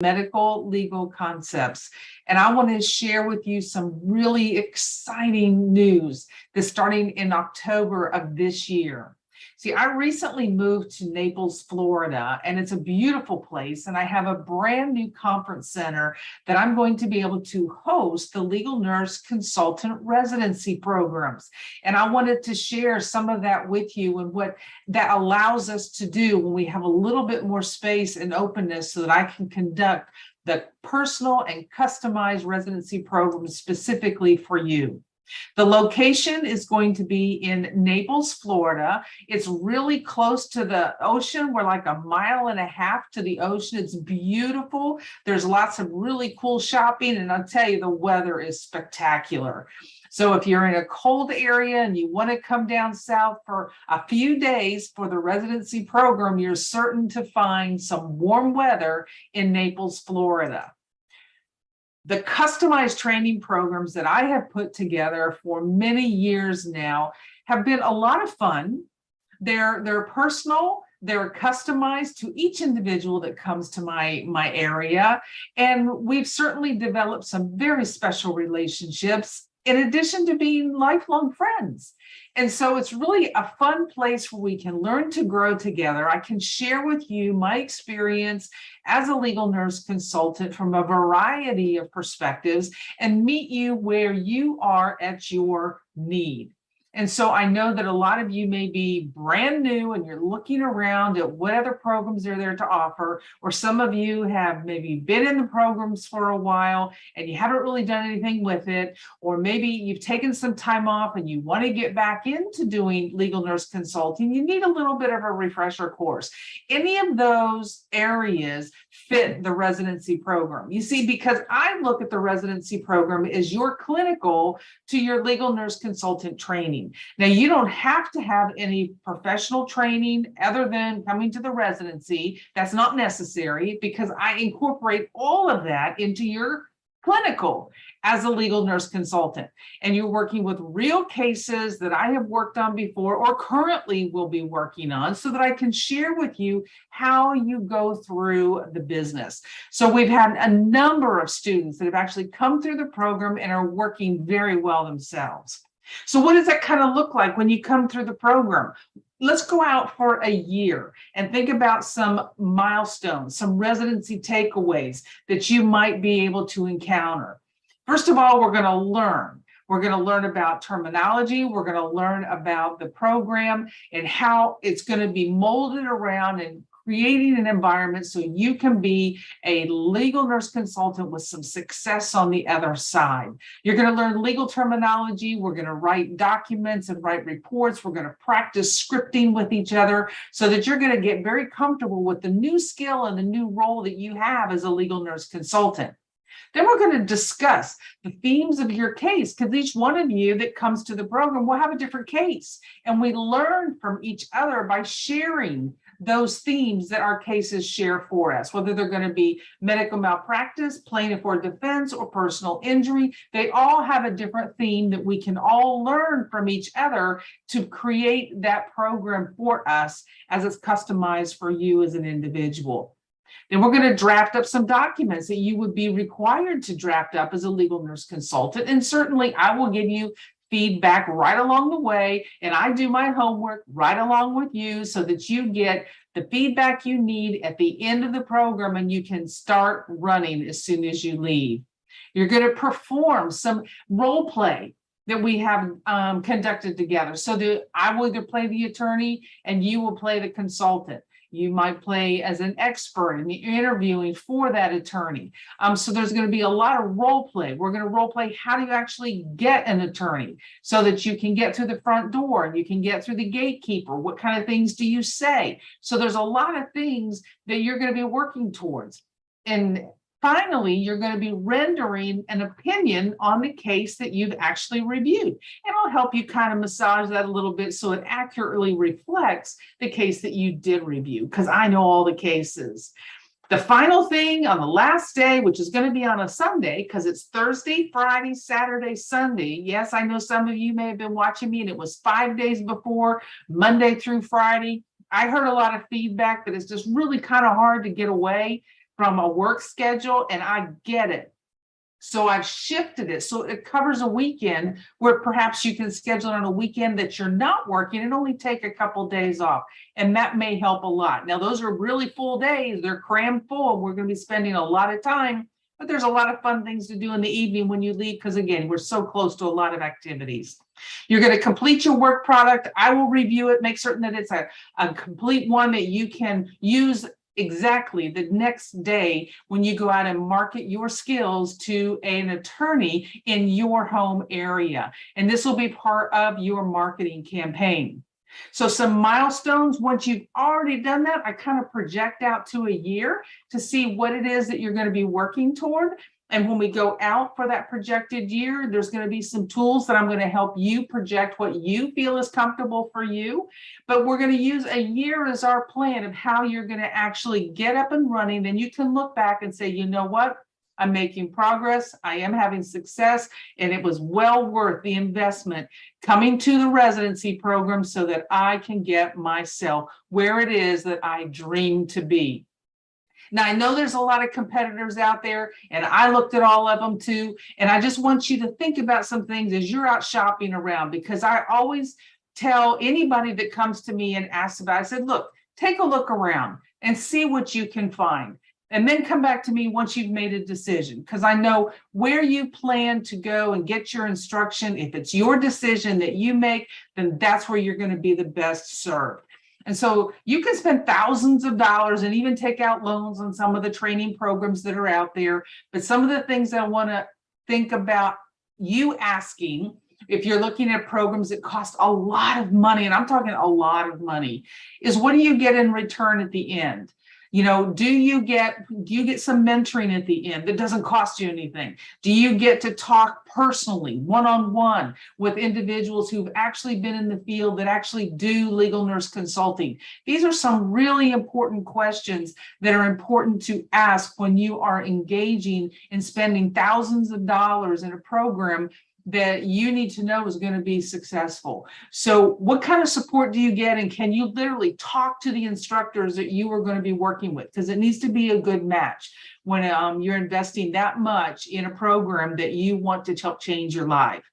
medical legal concepts. And I want to share with you some really exciting news that's starting in October of this year. See, I recently moved to Naples, Florida, and it's a beautiful place. And I have a brand new conference center that I'm going to be able to host the Legal Nurse Consultant Residency programs. And I wanted to share some of that with you and what that allows us to do when we have a little bit more space and openness so that I can conduct the personal and customized residency programs specifically for you. The location is going to be in Naples, Florida. It's really close to the ocean. We're like 1.5 miles to the ocean. It's beautiful. There's lots of really cool shopping, and I'll tell you, the weather is spectacular. So if you're in a cold area and you want to come down south for a few days for the residency program, you're certain to find some warm weather in Naples, Florida. The customized training programs that I have put together for many years now have been a lot of fun. They're personal, they're customized to each individual that comes to my area. And we've certainly developed some very special relationships in addition to being lifelong friends. And so it's really a fun place where we can learn to grow together. I can share with you my experience as a legal nurse consultant from a variety of perspectives and meet you where you are at your need. And so I know that a lot of you may be brand new and you're looking around at what other programs are there to offer, or some of you have maybe been in the programs for a while and you haven't really done anything with it, or maybe you've taken some time off and you want to get back into doing legal nurse consulting. You need a little bit of a refresher course. Any of those areas fit the residency program. You see, because I look at the residency program as your clinical to your legal nurse consultant training. Now, you don't have to have any professional training other than coming to the residency. That's not necessary because I incorporate all of that into your clinical as a legal nurse consultant. And you're working with real cases that I have worked on before or currently will be working on so that I can share with you how you go through the business. So we've had a number of students that have actually come through the program and are working very well themselves. So what does that kind of look like when you come through the program? Let's go out for a year and think about some milestones, some residency takeaways that you might be able to encounter. First of all, we're going to learn. We're going to learn about terminology. We're going to learn about the program and how it's going to be molded around and creating an environment so you can be a legal nurse consultant with some success on the other side. You're going to learn legal terminology. We're going to write documents and write reports. We're going to practice scripting with each other so that you're going to get very comfortable with the new skill and the new role that you have as a legal nurse consultant. Then we're going to discuss the themes of your case, because each one of you that comes to the program will have a different case. And we learn from each other by sharing those themes that our cases share for us, whether they're going to be medical malpractice, plaintiff or defense, or personal injury. They all have a different theme that we can all learn from each other to create that program for us as it's customized for you as an individual. Then we're going to draft up some documents that you would be required to draft up as a legal nurse consultant. And certainly I will give you feedback right along the way, and I do my homework right along with you so that you get the feedback you need at the end of the program and you can start running as soon as you leave. You're going to perform some role play that we have conducted together. So that I will either play the attorney and you will play the consultant. You might play as an expert and you're interviewing for that attorney. So there's going to be a lot of role play. We're going to role play how do you actually get an attorney so that you can get through the front door and you can get through the gatekeeper. What kind of things do you say? So there's a lot of things that you're going to be working towards. And finally, you're going to be rendering an opinion on the case that you've actually reviewed. And I'll help you kind of massage that a little bit so it accurately reflects the case that you did review, because I know all the cases. The final thing on the last day, which is going to be on a Sunday, because it's Thursday, Friday, Saturday, Sunday. Yes, I know some of you may have been watching me and it was 5 days before, Monday through Friday. I heard a lot of feedback that it's just really kind of hard to get away from a work schedule, and I get it. So I've shifted it so it covers a weekend where perhaps you can schedule on a weekend that you're not working and only take a couple days off. And that may help a lot. Now, those are really full days. They're crammed full. And we're going to be spending a lot of time, but there's a lot of fun things to do in the evening when you leave, because again, we're so close to a lot of activities. You're going to complete your work product. I will review it, make certain that it's a complete one that you can use exactly the next day when you go out and market your skills to an attorney in your home area. And this will be part of your marketing campaign. So some milestones, once you've already done that, I kind of project out to a year to see what it is that you're going to be working toward. And when we go out for that projected year, there's going to be some tools that I'm going to help you project what you feel is comfortable for you. But we're going to use a year as our plan of how you're going to actually get up and running. Then you can look back and say, you know what? I'm making progress. I am having success. And it was well worth the investment coming to the residency program so that I can get myself where it is that I dream to be. Now, I know there's a lot of competitors out there, and I looked at all of them too. And I just want you to think about some things as you're out shopping around, because I always tell anybody that comes to me and asks about it, I said, look, take a look around and see what you can find. And then come back to me once you've made a decision, because I know where you plan to go and get your instruction. If it's your decision that you make, then that's where you're going to be the best served. And so you can spend thousands of dollars and even take out loans on some of the training programs that are out there. But some of the things I want to think about you asking, if you're looking at programs that cost a lot of money, and I'm talking a lot of money, is what do you get in return at the end? You know, do you get some mentoring at the end that doesn't cost you anything? Do you get to talk personally, one-on-one with individuals who've actually been in the field that actually do legal nurse consulting? These are some really important questions that are important to ask when you are engaging in spending thousands of dollars in a program that you need to know is going to be successful. So what kind of support do you get? And can you literally talk to the instructors that you are going to be working with? Because it needs to be a good match when you're investing that much in a program that you want to help change your life.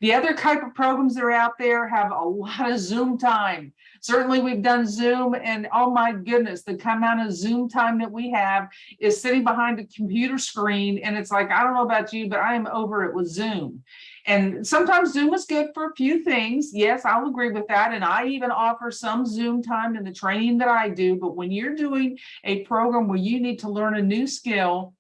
The other type of programs that are out there have a lot of Zoom time. Certainly we've done Zoom, and oh my goodness, the amount of Zoom time that we have is sitting behind a computer screen. And it's like, I don't know about you, but I am over it with Zoom. And sometimes Zoom is good for a few things. Yes, I'll agree with that. And I even offer some Zoom time in the training that I do. But when you're doing a program where you need to learn a new skill,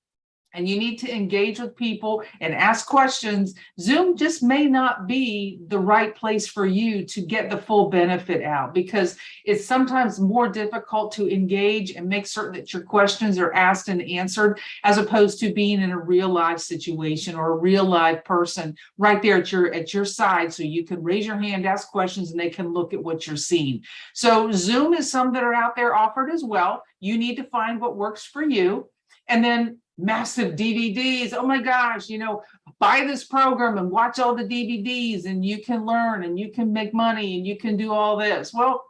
and you need to engage with people and ask questions, Zoom just may not be the right place for you to get the full benefit out, because it's sometimes more difficult to engage and make certain that your questions are asked and answered, as opposed to being in a real live situation or a real live person right there at your side, so you can raise your hand, ask questions, and they can look at what you're seeing. So Zoom is some that are out there offered as well. You need to find what works for you. And then massive DVDs. Oh my gosh, you know, buy this program and watch all the DVDs and you can learn and you can make money and you can do all this. Well,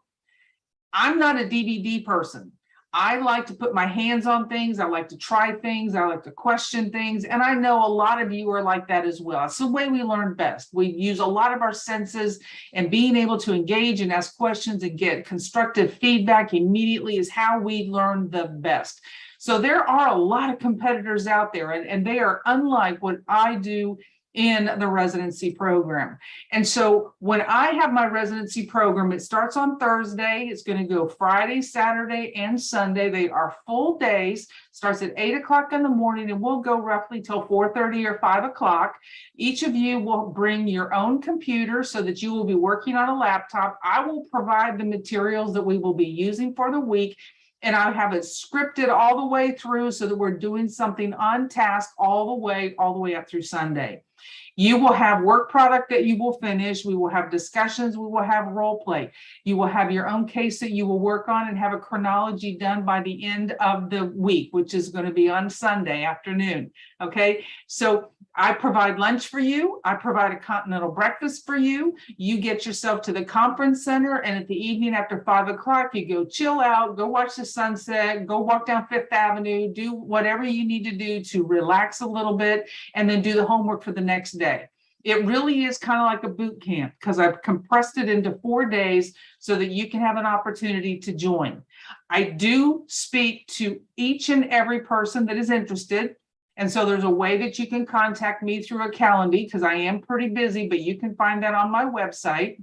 I'm not a DVD person. I like to put my hands on things. I like to try things. I like to question things. And I know a lot of you are like that as well. It's the way we learn best. We use a lot of our senses, and being able to engage and ask questions and get constructive feedback immediately is how we learn the best. So there are a lot of competitors out there, and they are unlike what I do in the residency program. And so when I have my residency program, it starts on Thursday. It's going to go Friday, Saturday, and Sunday. They are full days. Starts at 8 o'clock in the morning, and we'll go roughly till 4:30 or 5 o'clock. Each of you will bring your own computer so that you will be working on a laptop. I will provide the materials that we will be using for the week, and I have it scripted all the way through so that we're doing something on task all the way up through Sunday. You will have work product that you will finish. We will have discussions. We will have role play. You will have your own case that you will work on and have a chronology done by the end of the week, which is going to be on Sunday afternoon. Okay, so I provide lunch for you. I provide a continental breakfast for you. You get yourself to the conference center, and at the evening after 5 o'clock, you go chill out, go watch the sunset, go walk down Fifth Avenue, do whatever you need to do to relax a little bit, and then do the homework for the next day. It really is kind of like a boot camp because I've compressed it into 4 days so that you can have an opportunity to join. I do speak to each and every person that is interested. And so there's a way that you can contact me through a calendar because I am pretty busy, but you can find that on my website.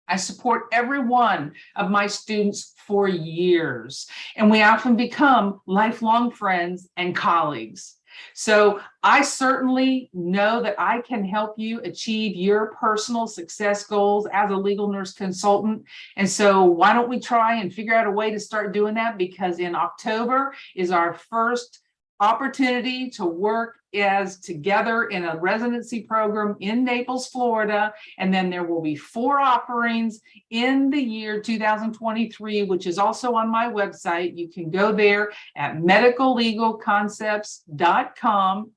I support every one of my students for years, and we often become lifelong friends and colleagues. So I certainly know that I can help you achieve your personal success goals as a legal nurse consultant. And so why don't we try and figure out a way to start doing that? Because in October is our first opportunity to work as together in a residency program in Naples, Florida. And then there will be 4 offerings in the year 2023, which is also on my website. You can go there at medicallegalconcepts.com.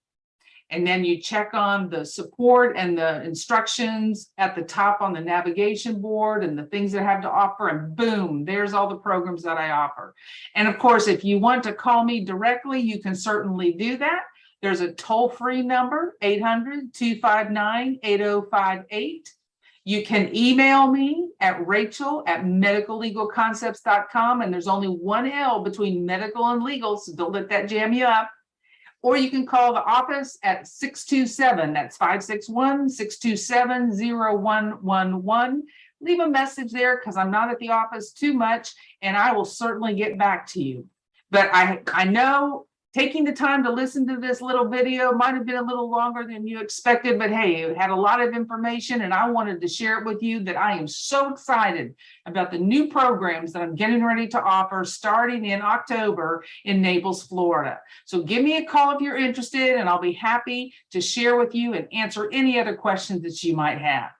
And then you check on the support and the instructions at the top on the navigation board and the things that I have to offer, and boom, there's all the programs that I offer. And of course, if you want to call me directly, you can certainly do that. There's a toll-free number, 800-259-8058. You can email me at rachel@medicallegalconcepts.com, and there's only one L between medical and legal, so don't let that jam you up. Or you can call the office at 627, that's 561-627-0111. Leave a message there because I'm not at the office too much, and I will certainly get back to you. But I know taking the time to listen to this little video might have been a little longer than you expected, but hey, it had a lot of information, and I wanted to share it with you that I am so excited about the new programs that I'm getting ready to offer starting in October in Naples, Florida. So give me a call if you're interested, and I'll be happy to share with you and answer any other questions that you might have.